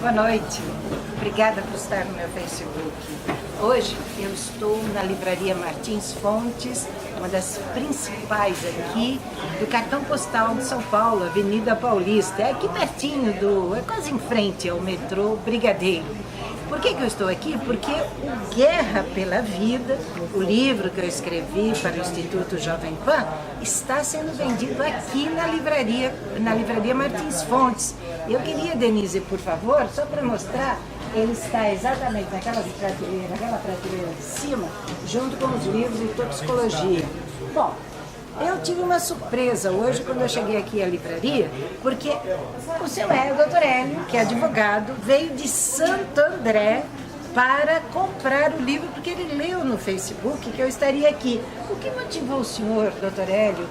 Boa noite. Obrigada por estar no meu Facebook. Hoje eu estou na Livraria Martins Fontes, uma das principais aqui do cartão postal de São Paulo, Avenida Paulista. É aqui pertinho é quase em frente ao metrô Brigadeiro. Por que eu estou aqui? Porque o Guerra pela Vida, o livro que eu escrevi para o Instituto Jovem Pan, está sendo vendido aqui na Livraria Martins Fontes. Eu queria, Denise, por favor, só para mostrar, ele está exatamente naquela prateleira de cima, junto com os livros de toxicologia. Bom, eu tive uma surpresa hoje quando eu cheguei aqui à livraria, porque o seu Dr. Hélio, que é advogado, veio de Santo André para comprar o livro, porque ele leu no Facebook que eu estaria aqui. O que motivou o senhor, Dr. Hélio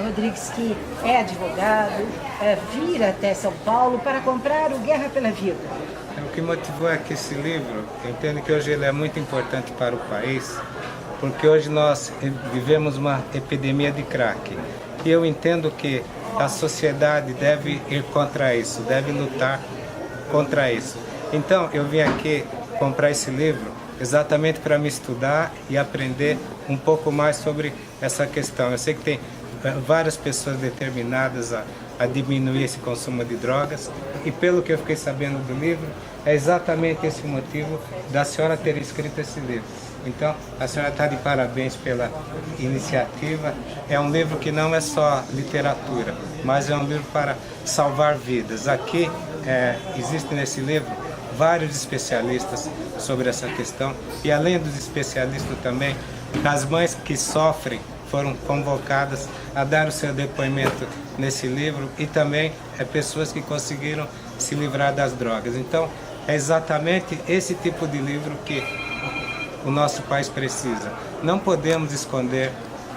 Rodrigues, que é advogado, vir até São Paulo para comprar o Guerra pela Vida? O que motivou é que esse livro, eu entendo que hoje ele é muito importante para o país, porque hoje nós vivemos uma epidemia de crack. E eu entendo que a sociedade deve ir contra isso, deve lutar contra isso. Então, eu vim aqui comprar esse livro exatamente para me estudar e aprender um pouco mais sobre essa questão. Eu sei que tem várias pessoas determinadas a diminuir esse consumo de drogas, e pelo que eu fiquei sabendo do livro, é exatamente esse o motivo da senhora ter escrito esse livro. Então, a senhora está de parabéns pela iniciativa. É um livro que não é só literatura, mas é um livro para salvar vidas. Aqui, existe nesse livro vários especialistas sobre essa questão, e além dos especialistas também, as mães que sofrem foram convocadas a dar o seu depoimento nesse livro, e também pessoas que conseguiram se livrar das drogas. Então, é exatamente esse tipo de livro que o nosso país precisa. Não podemos esconder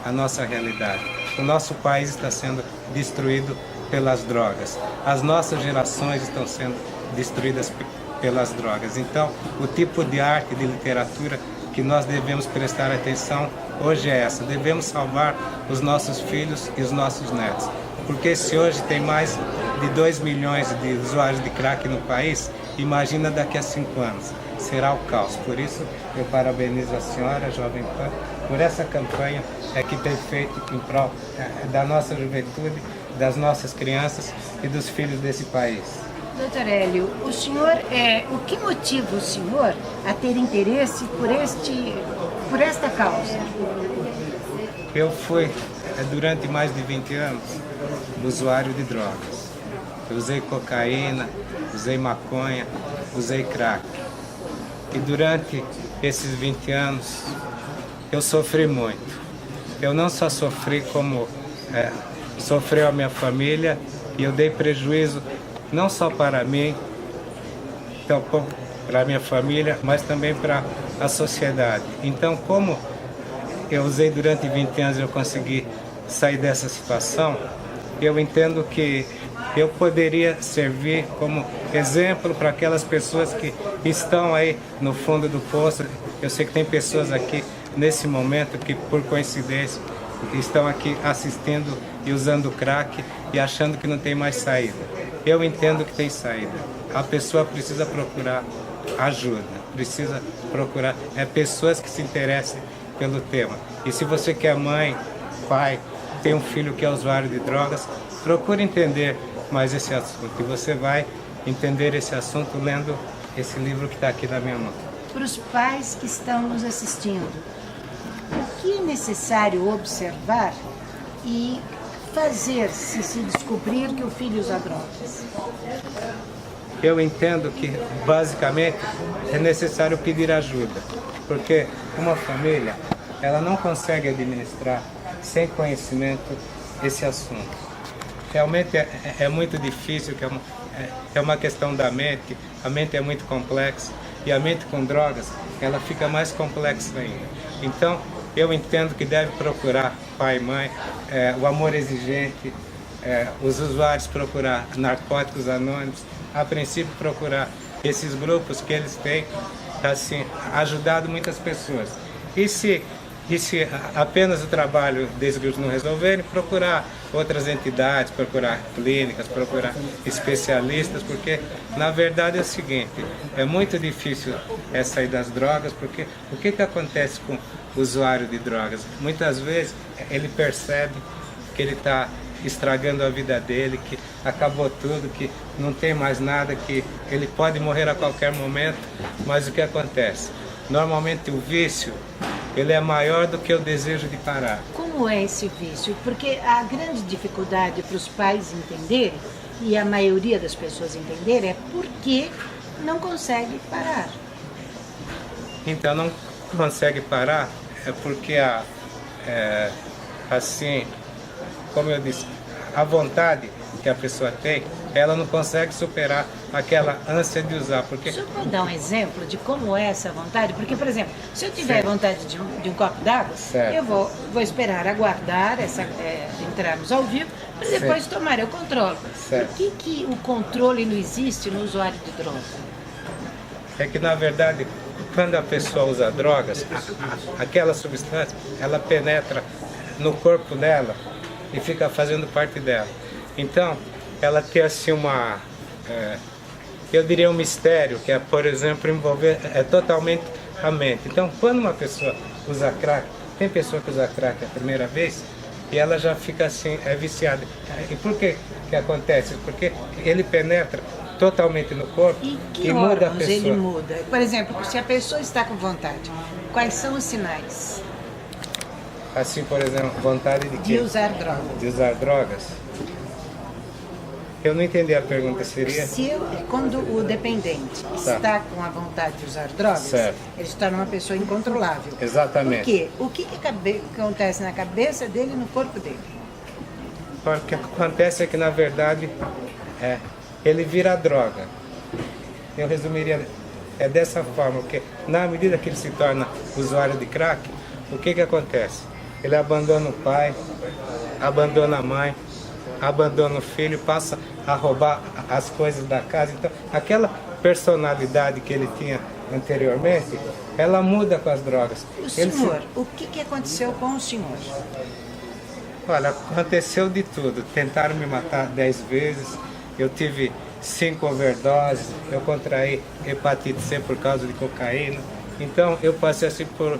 a nossa realidade. O nosso país está sendo destruído pelas drogas. As nossas gerações estão sendo destruídas pelas drogas. Então, o tipo de arte, de literatura que nós devemos prestar atenção hoje é essa. Devemos salvar os nossos filhos e os nossos netos. Porque se hoje tem mais de 2 milhões de usuários de crack no país, imagina daqui a 5 anos. Será o caos. Por isso, eu parabenizo a senhora, Jovem Pan, por essa campanha que tem feito em prol da nossa juventude, das nossas crianças e dos filhos desse país. Doutor Hélio, o que motiva o senhor a ter interesse por esta causa? Eu fui, durante mais de 20 anos, usuário de drogas. Eu usei cocaína, usei maconha, usei crack. E durante esses 20 anos, eu sofri muito. Eu não só sofri, como sofreu a minha família, e eu dei prejuízo não só para mim, tampouco para a minha família, mas também para a sociedade. Então, como eu usei durante 20 anos e eu consegui sair dessa situação, eu entendo que eu poderia servir como exemplo para aquelas pessoas que estão aí no fundo do poço. Eu sei que tem pessoas aqui nesse momento que, por coincidência, estão aqui assistindo e usando crack e achando que não tem mais saída. Eu entendo que tem saída. A pessoa precisa procurar ajuda, precisa procurar pessoas que se interessem pelo tema. E se você que é mãe, pai, tem um filho que é usuário de drogas, procure entender mais esse assunto. E você vai entender esse assunto lendo esse livro que está aqui na minha mão. Para os pais que estão nos assistindo, o que é necessário observar e fazer se descobrir que o filho usa drogas? Eu entendo que, basicamente, é necessário pedir ajuda, porque uma família, ela não consegue administrar sem conhecimento esse assunto. Realmente é muito difícil, que é uma questão da mente, a mente é muito complexa, e a mente com drogas, ela fica mais complexa ainda. Então, eu entendo que deve procurar pai e mãe, o Amor Exigente, os usuários procurar Narcóticos Anônimos, a princípio procurar esses grupos que eles têm, assim, ajudado muitas pessoas. E se E se apenas o trabalho desses grupos não resolverem, procurar outras entidades, procurar clínicas, procurar especialistas, porque na verdade é o seguinte, é muito difícil sair das drogas, porque o que acontece com o usuário de drogas? Muitas vezes ele percebe que ele está estragando a vida dele, que acabou tudo, que não tem mais nada, que ele pode morrer a qualquer momento, mas o que acontece? Normalmente o vício, ele é maior do que o desejo de parar. Como é esse vício? Porque a grande dificuldade para os pais entenderem, e a maioria das pessoas entenderem, é porque não consegue parar. Então não consegue parar, é porque assim, como eu disse, a vontade que a pessoa tem, ela não consegue superar aquela ânsia de usar. Porque... O senhor pode dar um exemplo de como é essa vontade? Porque, por exemplo, se eu tiver vontade de um copo d'água, eu vou esperar aguardar entrarmos ao vivo, para depois tomar, eu controlo. Por que o controle não existe no usuário de droga? É que, na verdade, quando a pessoa usa drogas, aquela substância, ela penetra no corpo dela e fica fazendo parte dela. Então, ela tem assim eu diria um mistério, que é, por exemplo, envolver totalmente a mente. Então, quando uma pessoa usa crack, tem pessoa que usa crack a primeira vez e ela já fica assim, viciada. E por que acontece? Porque ele penetra totalmente no corpo e muda a pessoa. Ele muda. Por exemplo, se a pessoa está com vontade, quais são os sinais? Assim, por exemplo, vontade de quê? De usar drogas. De usar drogas? Eu não entendi a pergunta, seria? Quando o dependente está com a vontade de usar drogas, ele se torna uma pessoa incontrolável. Exatamente. Por quê? O que acontece na cabeça dele e no corpo dele? O que acontece é que, na verdade, ele vira droga. Eu resumiria dessa forma, porque na medida que ele se torna usuário de crack, o que acontece? Ele abandona o pai, abandona a mãe, abandona o filho, passa a roubar as coisas da casa. Então, aquela personalidade que ele tinha anteriormente, ela muda com as drogas. O senhor, o que aconteceu com o senhor? Olha, aconteceu de tudo. Tentaram me matar 10 vezes, eu tive 5 overdoses, eu contraí hepatite C por causa de cocaína. Então, eu passei assim por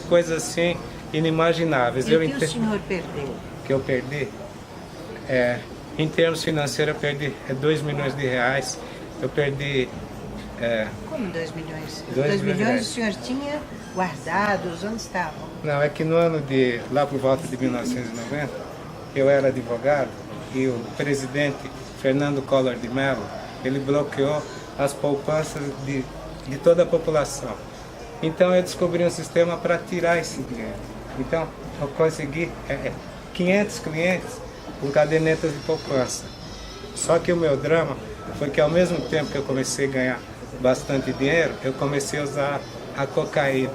coisas assim inimagináveis. E o que o senhor perdeu? Que eu perdi? Em termos financeiros, eu perdi 2 milhões de reais. Eu perdi... Como 2 milhões? 2 milhões o senhor tinha guardados? Onde estavam? Não, é que no ano lá por volta de 1990, eu era advogado e o presidente Fernando Collor de Mello, ele bloqueou as poupanças de toda a população. Então eu descobri um sistema para tirar esse dinheiro. Então eu consegui 500 clientes com cadernetas de poupança. Só que o meu drama foi que ao mesmo tempo que eu comecei a ganhar bastante dinheiro, eu comecei a usar a cocaína.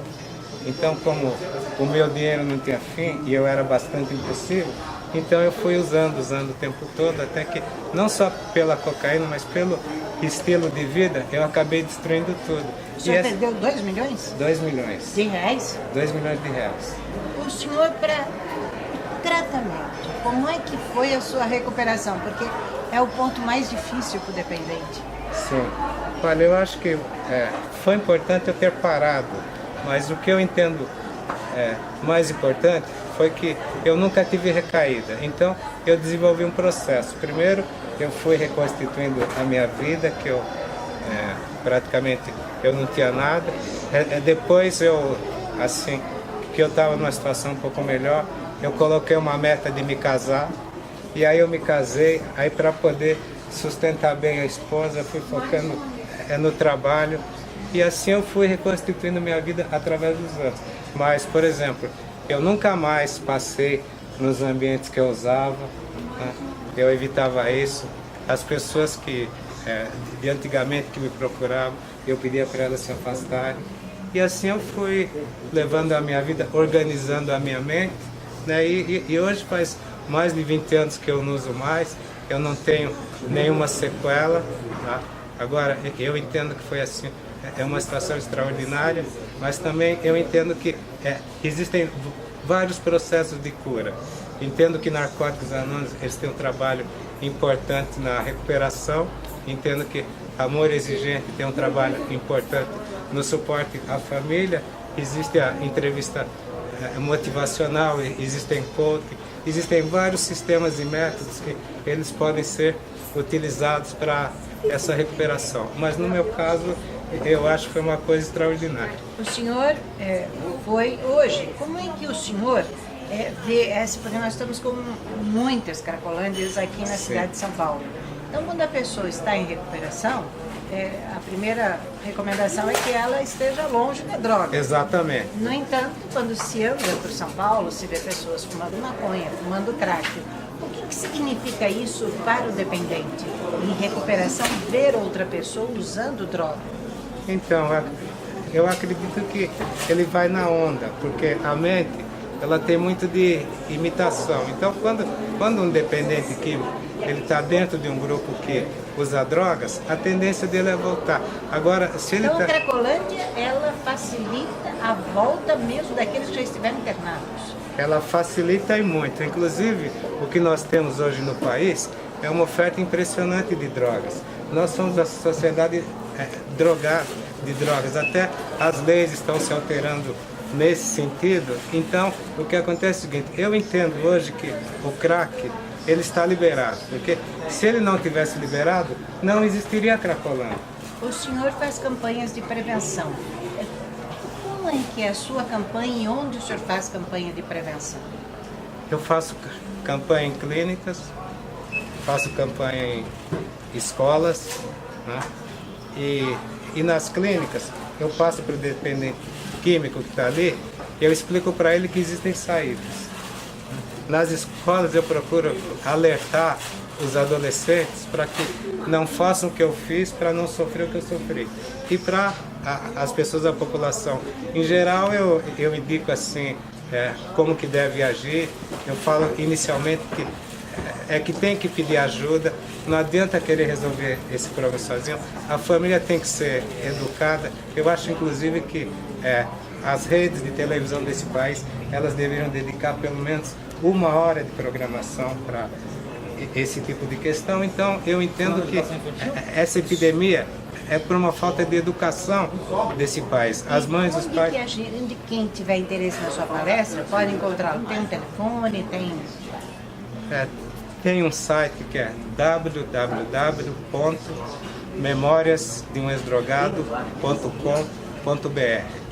Então, como o meu dinheiro não tinha fim e eu era bastante impossível, então eu fui usando o tempo todo, até que não só pela cocaína, mas pelo estilo de vida, eu acabei destruindo tudo. O senhor perdeu 2 milhões? 2 milhões. De reais? 2 milhões de reais. O senhor, para tratamento, como é que foi a sua recuperação? Porque é o ponto mais difícil para o dependente. Sim. Olha, eu acho que foi importante eu ter parado, mas o que eu entendo mais importante foi que eu nunca tive recaída. Então, eu desenvolvi um processo. Primeiro, eu fui reconstituindo a minha vida, que eu praticamente eu não tinha nada. Depois, assim, que eu estava numa situação um pouco melhor, eu coloquei uma meta de me casar. E aí eu me casei, aí para poder sustentar bem a esposa, fui focando no trabalho. E assim eu fui reconstituindo minha vida através dos anos. Mas, por exemplo, eu nunca mais passei nos ambientes que eu usava, né? Eu evitava isso. As pessoas que de antigamente que me procuravam, eu pedia para elas se afastarem. E assim eu fui levando a minha vida, organizando a minha mente, né? E hoje faz mais de 20 anos que eu não uso mais, eu não tenho nenhuma sequela, tá? Agora, eu entendo que foi assim, é uma situação extraordinária, mas também eu entendo que existem vários processos de cura. Entendo que Narcóticos Anônimos eles têm um trabalho importante na recuperação. Entendo que Amor Exigente tem um trabalho importante no suporte à família. Existe a entrevista motivacional, existem coaching, existem vários sistemas e métodos que eles podem ser utilizados para essa recuperação. Mas no meu caso, eu acho que foi uma coisa extraordinária. O senhor foi hoje, como é que o senhor vê essa, porque nós estamos com muitas cracolândias aqui na cidade de São Paulo. Então, quando a pessoa está em recuperação, a primeira recomendação é que ela esteja longe da droga. Exatamente. No entanto, quando se anda por São Paulo, se vê pessoas fumando maconha, fumando crack. O que significa isso para o dependente? Em recuperação, ver outra pessoa usando droga? Então, eu acredito que ele vai na onda, porque a mente ela tem muito de imitação. Então, quando um dependente químico ele está dentro de um grupo que usa drogas, a tendência dele é voltar. Agora, se ele então, a Cracolândia, ela facilita a volta mesmo daqueles que já estiveram internados? Ela facilita e muito. Inclusive, o que nós temos hoje no país é uma oferta impressionante de drogas. Nós somos a sociedade drogada de drogas. Até as leis estão se alterando nesse sentido. Então, o que acontece é o seguinte, eu entendo hoje que o crack ele está liberado, porque se ele não tivesse liberado, não existiria a Cracolândia. O senhor faz campanhas de prevenção. Como é que é a sua campanha e onde o senhor faz campanha de prevenção? Eu faço campanha em clínicas, faço campanha em escolas, né? E nas clínicas eu passo para o dependente químico que está ali, eu explico para ele que existem saídas. Nas escolas eu procuro alertar os adolescentes para que não façam o que eu fiz, para não sofrer o que eu sofri. E para as pessoas da população em geral eu indico assim como que deve agir. Eu falo inicialmente que tem que pedir ajuda, não adianta querer resolver esse problema sozinho, a família tem que ser educada. Eu acho inclusive que as redes de televisão desse país, elas deveriam dedicar pelo menos 1 hora de programação para esse tipo de questão. Então eu entendo que essa epidemia é por uma falta de educação desse país. As mães, os pais... De quem tiver interesse na sua palestra, pode encontrá-lo. Tem um telefone, tem um site que é www.memoriasdeumex-drogado.com.br.